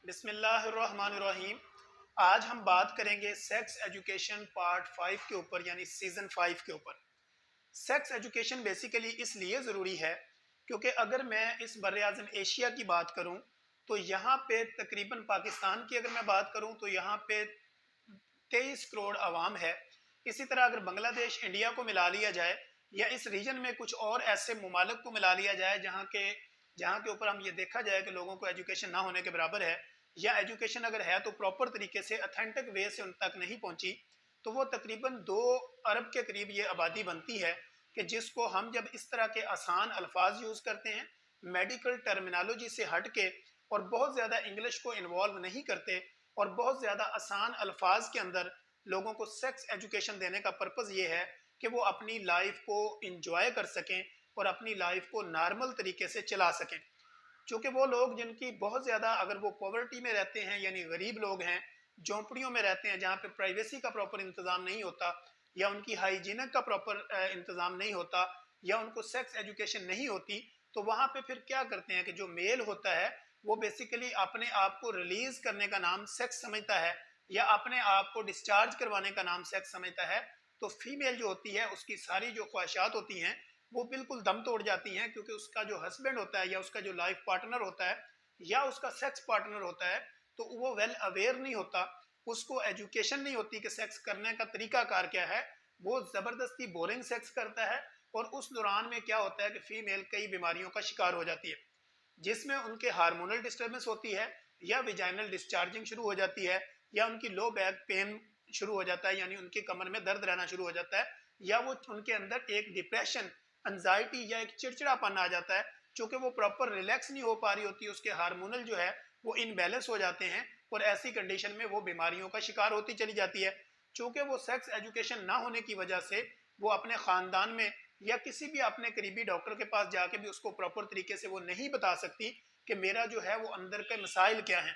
बिस्मिल्लाहिर्रहमानिर्रहीम। आज हम बात करेंगे सेक्स एजुकेशन पार्ट 5 के ऊपर, यानी सीज़न 5 के ऊपर। सेक्स एजुकेशन बेसिकली इसलिए ज़रूरी है क्योंकि अगर मैं इस बर्र-ए-आज़म एशिया की बात करूं तो यहाँ पे तकरीबन पाकिस्तान की अगर मैं बात करूं तो यहाँ पे 23 करोड़ आवाम है। इसी तरह अगर बांग्लादेश इंडिया को मिला लिया जाए या इस रीजन में कुछ और ऐसे ममालिक को मिला लिया जाए जहाँ के ऊपर हम ये देखा जाए कि लोगों को एजुकेशन ना होने के बराबर है, या एजुकेशन अगर है तो प्रॉपर तरीके से अथेंटिक वे से उन तक नहीं पहुँची, तो वो तकरीबन 2 अरब के करीब ये आबादी बनती है कि जिसको हम जब इस तरह के आसान अल्फाज यूज़ करते हैं, मेडिकल टर्मिनोलॉजी से हट के, और बहुत ज़्यादा इंग्लिश को इन्वॉल्व नहीं करते, और बहुत ज़्यादा आसान अल्फाज के अंदर लोगों को सेक्स एजुकेशन देने का पर्पज़ ये है कि वो अपनी लाइफ को इंजॉय कर सकें और अपनी लाइफ को नॉर्मल तरीके से चला सकें। चूँकि वो लोग जिनकी बहुत ज़्यादा, अगर वो पॉवर्टी में रहते हैं यानी गरीब लोग हैं, झोंपड़ियों में रहते हैं जहाँ पे प्राइवेसी का प्रॉपर इंतज़ाम नहीं होता, या उनकी हाइजीनिक का प्रॉपर इंतज़ाम नहीं होता, या उनको सेक्स एजुकेशन नहीं होती, तो वहाँ पे फिर क्या करते हैं कि जो मेल होता है वो बेसिकली अपने आप को रिलीज़ करने का नाम सेक्स समझता है, या अपने आप को डिस्चार्ज करवाने का नाम सेक्स समझता है। तो फीमेल जो होती है उसकी सारी जो ख्वाहिशात होती हैं वो बिल्कुल दम तोड़ जाती हैं, क्योंकि उसका जो हस्बैंड होता है या उसका जो लाइफ पार्टनर होता है या उसका सेक्स पार्टनर होता है, तो वो वेल अवेयर नहीं होता, उसको एजुकेशन नहीं होती कि सेक्स करने का तरीकाकार क्या है। वो ज़बरदस्ती बोरिंग सेक्स करता है, और उस दौरान में क्या होता है कि फीमेल कई बीमारियों का शिकार हो जाती है, जिसमें उनके हार्मोनल डिस्टर्बेंस होती है, या विजाइनल डिस्चार्जिंग शुरू हो जाती है, या उनकी लो बैक पेन शुरू हो जाता है, यानी उनकी कमर में दर्द रहना शुरू हो जाता है, या वो उनके अंदर एक डिप्रेशन, एंजाइटी या एक चिड़चिड़ापन आ जाता है, चूँकि वो प्रॉपर रिलैक्स नहीं हो पा रही होती, उसके हार्मोनल जो है वो इनबैलेंस हो जाते हैं, और ऐसी कंडीशन में वो बीमारियों का शिकार होती चली जाती है। चूँकि वो सेक्स एजुकेशन ना होने की वजह से वो अपने ख़ानदान में या किसी भी अपने करीबी डॉक्टर के पास जाके भी उसको प्रॉपर तरीके से वो नहीं बता सकती कि मेरा जो है वो अंदर के मसाइल क्या हैं।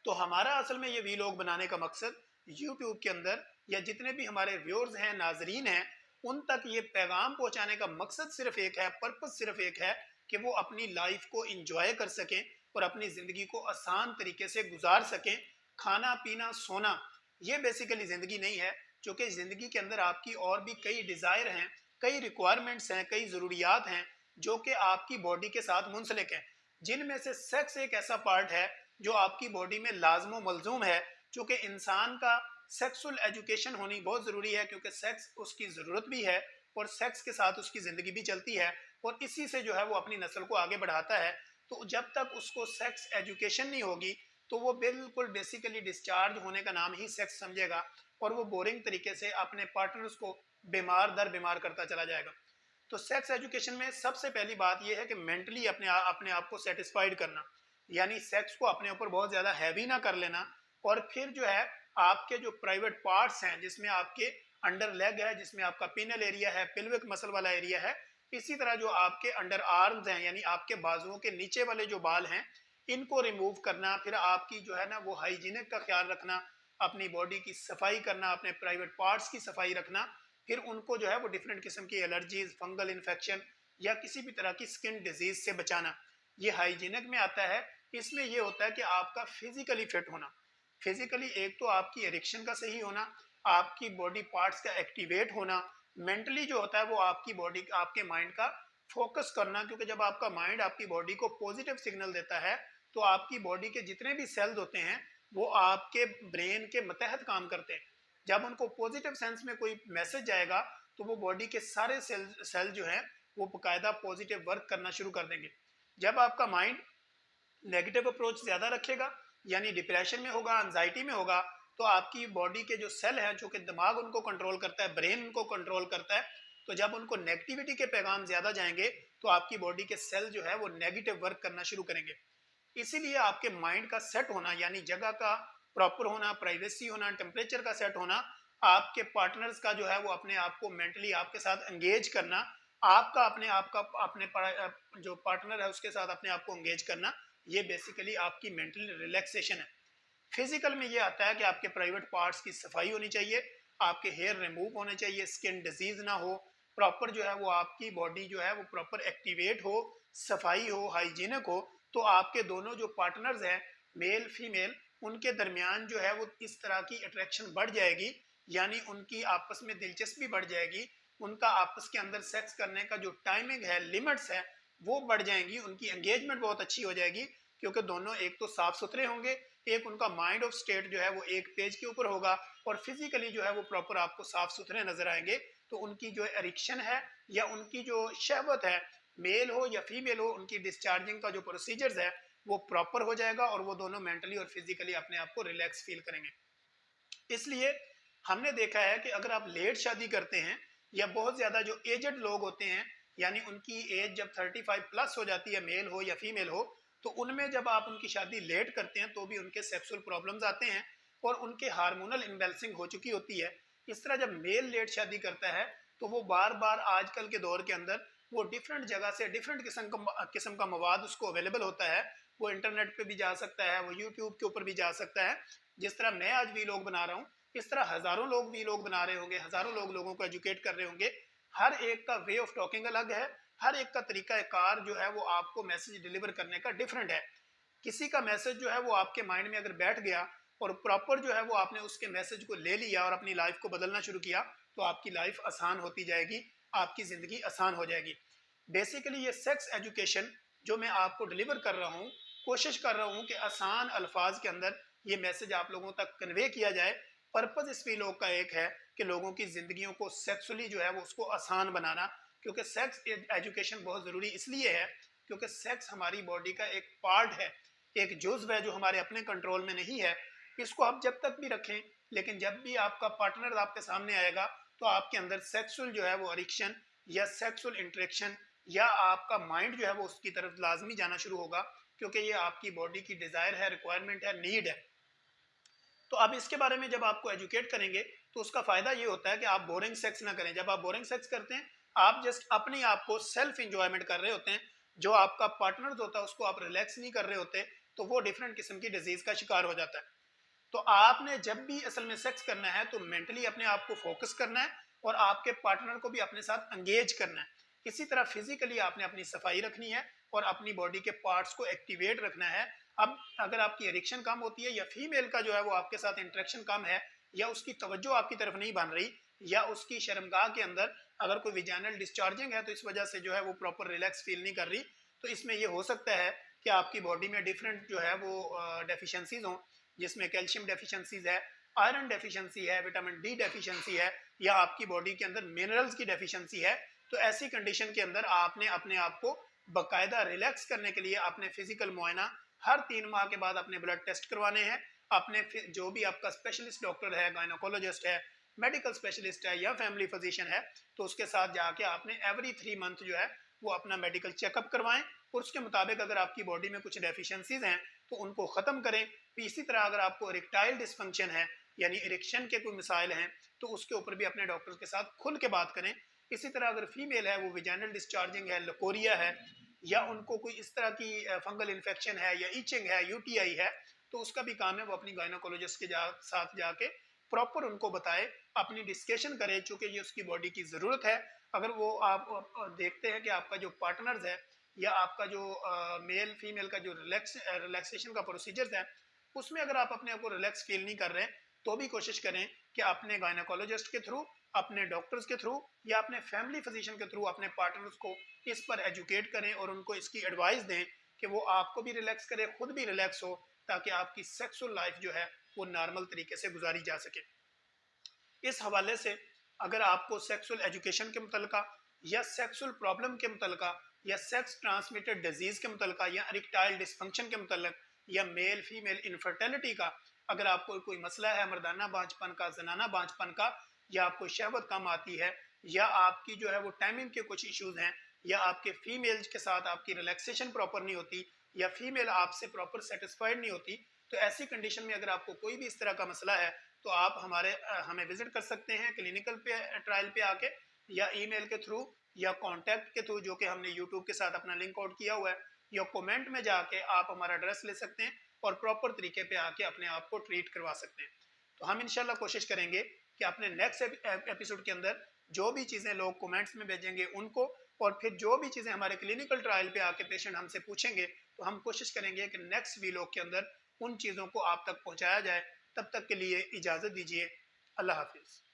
तो हमारा असल में ये वीलॉग बनाने का मकसद यूट्यूब के अंदर, या जितने भी हमारे व्यूअर्स हैं, नाजरीन हैं, उन तक ये पैगाम पहुंचाने का मकसद सिर्फ एक है, पर्पस सिर्फ एक है कि वो अपनी लाइफ को इंजॉय कर सकें और अपनी ज़िंदगी को आसान तरीके से गुजार सकें। खाना पीना सोना ये बेसिकली ज़िंदगी नहीं है, क्योंकि ज़िंदगी के अंदर आपकी और भी कई डिज़ायर हैं, कई रिक्वायरमेंट्स हैं, कई ज़रूरियात हैं जो कि आपकी बॉडी के साथ मुंसलिक हैं, जिनमें से सेक्स एक ऐसा पार्ट है जो आपकी बॉडी में लाजमो मलजूम है। चूँकि इंसान का सेक्सुअल एजुकेशन होनी बहुत ज़रूरी है, क्योंकि सेक्स उसकी ज़रूरत भी है और सेक्स के साथ उसकी ज़िंदगी भी चलती है, और इसी से जो है वो अपनी नस्ल को आगे बढ़ाता है। तो जब तक उसको सेक्स एजुकेशन नहीं होगी तो वो बिल्कुल बेसिकली डिस्चार्ज होने का नाम ही सेक्स समझेगा, और वो बोरिंग तरीके से अपने पार्टनर्स को बीमार दर बीमार करता चला जाएगा। तो सेक्स एजुकेशन में सबसे पहली बात यह है कि मेंटली अपने आप को सेटिस्फाइड करना, यानी सेक्स को अपने ऊपर बहुत ज़्यादा हैवी ना कर लेना। और फिर जो है आपके जो प्राइवेट पार्ट्स हैं, जिसमें आपके अंडर लेग है, जिसमें आपका पिनल एरिया है, पिल्विक मसल वाला एरिया है, इसी तरह जो आपके अंडर आर्म्स हैं, यानी आपके बाजुओं के नीचे वाले जो बाल हैं, इनको रिमूव करना। फिर आपकी जो है ना वो हाइजीनिक का ख्याल रखना, अपनी बॉडी की सफाई करना, अपने प्राइवेट पार्ट्स की सफाई रखना। फिर उनको जो है वो डिफरेंट किस्म की एलर्जीज, फंगल इन्फेक्शन या किसी भी तरह की स्किन डिजीज से बचाना, ये हाइजीनिक में आता है। इसमें ये होता है कि आपका फिजिकली फिट होना, फिजिकली एक तो आपकी एरिक्शन का सही होना, आपकी बॉडी पार्ट्स का एक्टिवेट होना। मेंटली जो होता है वो आपकी बॉडी, आपके माइंड का फोकस करना, क्योंकि जब आपका माइंड आपकी बॉडी को पॉजिटिव सिग्नल देता है तो आपकी बॉडी के जितने भी सेल्स होते हैं वो आपके ब्रेन के मतहत काम करते हैं। जब उनको पॉजिटिव सेंस में कोई मैसेज जाएगा तो वो बॉडी के सारे सेल जो हैं वो बाकायदा पॉजिटिव वर्क करना शुरू कर देंगे। जब आपका माइंड नेगेटिव अप्रोच ज़्यादा रखेगा, यानी डिप्रेशन में होगा, एंजाइटी में होगा, तो आपकी बॉडी के जो सेल हैं, जो कि दिमाग उनको कंट्रोल करता है, ब्रेन उनको कंट्रोल करता है, तो जब उनको नेगेटिविटी के पैगाम ज़्यादा जाएंगे तो आपकी बॉडी के सेल जो है वो नेगेटिव वर्क करना शुरू करेंगे। इसीलिए आपके माइंड का सेट होना, यानी जगह का प्रॉपर होना, प्राइवेसी होना, टेम्परेचर का सेट होना, आपके पार्टनर्स का जो है वो अपने आप को मेंटली आपके साथ एंगेज करना, आपका अपने आप का अपने जो पार्टनर है उसके साथ अपने आप को एंगेज करना, ये बेसिकली आपकी मेंटल रिलैक्सेशन है। फिजिकल में ये आता है कि आपके प्राइवेट पार्ट्स की सफाई होनी चाहिए, आपके हेयर रिमूव होने चाहिए, स्किन डिजीज ना हो, प्रॉपर जो है वो आपकी बॉडी जो है वो प्रॉपर एक्टिवेट हो, सफाई हो, हाइजीनिक हो। तो आपके दोनों जो पार्टनर्स हैं मेल फीमेल उनके दरमियान जो है वो इस तरह की अट्रैक्शन बढ़ जाएगी, यानी उनकी आपस में दिलचस्पी बढ़ जाएगी, उनका आपस के अंदर सेक्स करने का जो टाइमिंग है, लिमिट्स है, वो बढ़ जाएंगी, उनकी एंगेजमेंट बहुत अच्छी हो जाएगी, क्योंकि दोनों एक तो साफ सुथरे होंगे, एक उनका माइंड ऑफ स्टेट जो है वो एक पेज के ऊपर होगा, और फिजिकली जो है वो प्रॉपर आपको साफ सुथरे नजर आएंगे। तो उनकी जो एरिक्शन है या उनकी जो शहवत है, मेल हो या फीमेल हो, उनकी डिस्चार्जिंग का जो प्रोसीजर्स है वो प्रॉपर हो जाएगा, और वो दोनों मेंटली और फिजिकली अपने आप को रिलैक्स फील करेंगे। इसलिए हमने देखा है कि अगर आप लेट शादी करते हैं या बहुत ज़्यादा जो एजड लोग होते हैं, यानी उनकी एज जब 35 प्लस हो जाती है, मेल हो या फीमेल हो, तो उनमें जब आप उनकी शादी लेट करते हैं तो भी उनके सेक्सुअल प्रॉब्लम्स आते हैं और उनके हार्मोनल इम्बैलेंसिंग हो चुकी होती है। इस तरह जब मेल लेट शादी करता है तो वो बार बार आजकल के दौर के अंदर वो डिफरेंट जगह से डिफरेंट किस्म का मवाद उसको अवेलेबल होता है। वो इंटरनेट पे भी जा सकता है, वो यूट्यूब के ऊपर भी जा सकता है। जिस तरह मैं आज वीलॉग बना रहा हूँ, इस तरह हजारों लोग वीलॉग बना रहे होंगे, हजारों लोगों को एजुकेट कर रहे होंगे। हर एक का वे ऑफ टॉकिंग अलग है, हर एक का तरीका कार जो है वो आपको मैसेज डिलीवर करने का डिफरेंट है। किसी का मैसेज जो है वो आपके माइंड में अगर बैठ गया और प्रॉपर जो है वो आपने उसके मैसेज को ले लिया और अपनी लाइफ को बदलना शुरू किया, तो आपकी लाइफ आसान होती जाएगी, आपकी ज़िंदगी आसान हो जाएगी। बेसिकली ये सेक्स एजुकेशन जो मैं आपको डिलीवर कर रहा हूँ, कोशिश कर रहा हूँ कि आसान अल्फाज के अंदर ये मैसेज आप लोगों तक कन्वे किया जाए। पर्पज़ इस वीलॉग का एक है कि लोगों की ज़िंदगियों को सेक्सुअली जो है वो उसको आसान बनाना, क्योंकि सेक्स एजुकेशन बहुत ज़रूरी इसलिए है क्योंकि सेक्स हमारी बॉडी का एक पार्ट है, एक जुज़्व है जो हमारे अपने कंट्रोल में नहीं है। इसको आप जब तक भी रखें, लेकिन जब भी आपका पार्टनर आपके सामने आएगा तो आपके अंदर सेक्सुअल जो है वो एडिक्शन या सेक्सुअल इंटरेक्शन या आपका माइंड जो है वो उसकी तरफ लाजमी जाना शुरू होगा, क्योंकि ये आपकी बॉडी की डिज़ायर है, रिक्वायरमेंट है, नीड है। तो अब इसके बारे में जब आपको एजुकेट करेंगे तो उसका फ़ायदा ये होता है कि आप बोरिंग सेक्स ना करें। जब आप बोरिंग सेक्स करते हैं, आप जस्ट अपने आप को सेल्फ इंजॉयमेंट कर रहे होते हैं, जो आपका पार्टनर होता है उसको आप रिलैक्स नहीं कर रहे होते, तो वो डिफरेंट किस्म की डिजीज़ का शिकार हो जाता है। तो आपने जब भी असल में सेक्स करना है तो मेंटली अपने आप को फोकस करना है और आपके पार्टनर को भी अपने साथ एंगेज करना है। इसी तरह फिजिकली आपने अपनी सफाई रखनी है और अपनी बॉडी के पार्ट्स को एक्टिवेट रखना है। अब अगर आपकी एडिक्शन कम होती है या फीमेल का जो है वो आपके साथ इंटरेक्शन कम है या उसकी तवज्जो आपकी तरफ नहीं बन रही या उसकी शर्मगाह के अंदर अगर कोई विजाइनल डिस्चार्जिंग है तो इस वजह से जो है वो प्रॉपर रिलैक्स फील नहीं कर रही, तो इसमें ये हो सकता है कि आपकी बॉडी में डिफरेंट जो है वो डेफिशिएंसीज हों, जिसमें कैल्शियम डेफिशिएंसीज है, आयरन डेफिशिएंसी है, विटामिन डी डेफिशिएंसी है, या आपकी बॉडी के अंदर मिनरल्स की डेफिशिएंसी है। तो ऐसी कंडीशन के अंदर आपने अपने आप को बाकायदा रिलैक्स करने के लिए अपने फिजिकल मुआयना हर 3 माह के बाद अपने ब्लड टेस्ट करवाने हैं। अपने जो भी आपका स्पेशलिस्ट डॉक्टर है, गायनोकोलॉजिस्ट है, मेडिकल स्पेशलिस्ट है या फैमिली फिजिशियन है, तो उसके साथ जाके आपने एवरी 3 मंथ जो है वो अपना मेडिकल चेकअप करवाएं और उसके मुताबिक अगर आपकी बॉडी में कुछ डेफिशिएंसीज हैं तो उनको ख़त्म करें। इसी तरह अगर आपको इरेक्टाइल डिस्फंक्शन है यानी इरेक्शन के कोई मिसाइल हैं तो उसके ऊपर भी अपने डॉक्टर के साथ खुल के बात करें। इसी तरह अगर फीमेल है, वो विजाइनल डिस्चार्जिंग है, लकोरिया है, या उनको कोई इस तरह की फंगल इन्फेक्शन है या ईचिंग है, यूटीआई है, तो उसका भी काम है वो अपनी गायनोकोलॉजिस्ट के साथ जाके प्रॉपर उनको बताए, अपनी डिस्कशन करे, चूँकि ये उसकी बॉडी की ज़रूरत है। अगर वो आप देखते हैं कि आपका जो पार्टनर्स है या आपका जो मेल फीमेल का जो रिलैक्सेशन का प्रोसीजर्स है उसमें अगर आप अपने आप को रिलैक्स फील नहीं कर रहे हैं, तो भी कोशिश करें कि अपने गायनोकोलॉजिस्ट के थ्रू, अपने डॉक्टर्स के थ्रू या अपने फैमिली फिजिशियन के थ्रू अपने पार्टनर्स को इस पर एजुकेट करें और उनको इसकी एडवाइस दें कि वो आपको भी रिलैक्स करे, खुद भी रिलैक्स हो, ताकि आपकी सेक्सुअल लाइफ जो है वो नॉर्मल तरीके से गुजारी जा सके। इस हवाले से अगर आपको सेक्सुअल एजुकेशन के मुतलका या सेक्सुअल प्रॉब्लम के मुतलका या सेक्स ट्रांसमिटेड डिजीज़ के मुतलका या इरेक्टाइल डिस्फंक्शन के मुतलक या मेल फीमेल इनफर्टिलिटी का अगर आपको कोई मसला है, मर्दाना बांझपन का, जनाना बांझपन का, या आपको शहवत कम आती है, या आपकी जो है वो टाइमिंग के कुछ इश्यूज हैं, या आपके फीमेल के साथ आपकी रिलैक्सेशन प्रॉपर नहीं होती, या फीमेल आपसे प्रॉपर सेटिस्फाइड नहीं होती, तो ऐसी कंडीशन में अगर आपको कोई भी इस तरह का मसला है तो आप हमें विजिट कर सकते हैं क्लिनिकल पे ट्रायल पे आके, या ईमेल के थ्रू या कांटेक्ट के थ्रू जो कि हमने यूट्यूब के साथ अपना लिंक आउट किया हुआ है, या कमेंट में जाके आप हमारा एड्रेस ले सकते हैं और प्रॉपर तरीके पे आके अपने आप को ट्रीट करवा सकते हैं। तो हम इंशाल्लाह कोशिश करेंगे कि अपने नेक्स्ट एपिसोड के अंदर जो भी चीज़ें लोग कमेंट्स में भेजेंगे उनको, और फिर जो भी चीज़ें हमारे क्लिनिकल ट्रायल पे आके पेशेंट हमसे पूछेंगे, तो हम कोशिश करेंगे कि नेक्स्ट वीलॉग के अंदर उन चीज़ों को आप तक पहुँचाया जाए। तब तक के लिए इजाज़त दीजिए। अल्लाह हाफ़िज़।